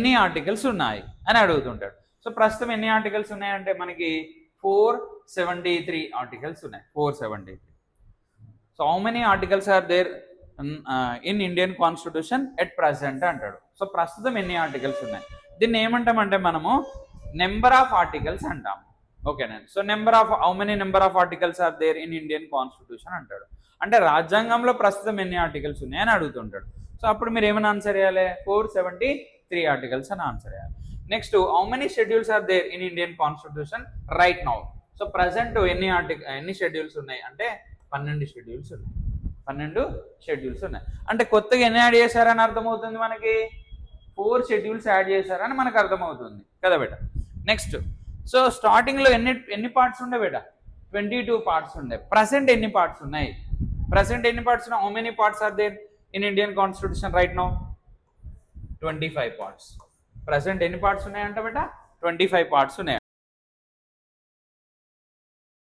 ఎన్ని ఆర్టికల్స్ ఉన్నాయి అని అడుగుతుంటాడు. సో ప్రస్తుతం ఎన్ని ఆర్టికల్స్ ఉన్నాయంటే మనకి 473 ఆర్టికల్స్ ఉన్నాయి. 473. So how many articles are there in Indian constitution at present అంటాడు. సో ప్రస్తుతం ఎన్ని ఆర్టికల్స్ ఉన్నాయి, దీన్ని ఏమంటామంటే మనము నెంబర్ ఆఫ్ ఆర్టికల్స్ అంటాం. ఓకేనా. So how many number of articles are there in Indian constitution అంటాడు. అంటే రాజ్యాంగంలో ప్రస్తుతం ఎన్ని ఆర్టికల్స్ ఉన్నాయని అడుగుతుంటాడు. సో అప్పుడు మీరు ఏమైనా ఆన్సర్ చేయాలి, 473 ఆర్టికల్స్ అని ఆన్సర్ చేయాలి. Next, how many schedules are there in Indian constitution right now. So present ఎన్ని షెడ్యూల్స్ ఉన్నాయి అంటే 12 షెడ్యూల్స్ ఉన్నాయి. 12 షెడ్యూల్స్ ఉన్నాయి. అంటే కొత్తగా ఎన్ని యాడ్ చేశారని అర్థమవుతుంది మనకి, 4 షెడ్యూల్స్ యాడ్ చేశారని మనకు అర్థమవుతుంది కదా బేట. నెక్స్ట్, సో స్టార్టింగ్లో ఎన్ని పార్ట్స్ ఉండే బేట, 22 పార్ట్స్ ఉండే. ప్రజెంట్ ఎన్ని పార్ట్స్ ఉన్నాయి, how many parts are there in Indian constitution right now, 25 parts. Present ఎన్ని పార్ట్స్ ఉన్నాయంట బేట, 25 పార్ట్స్ ఉన్నాయి.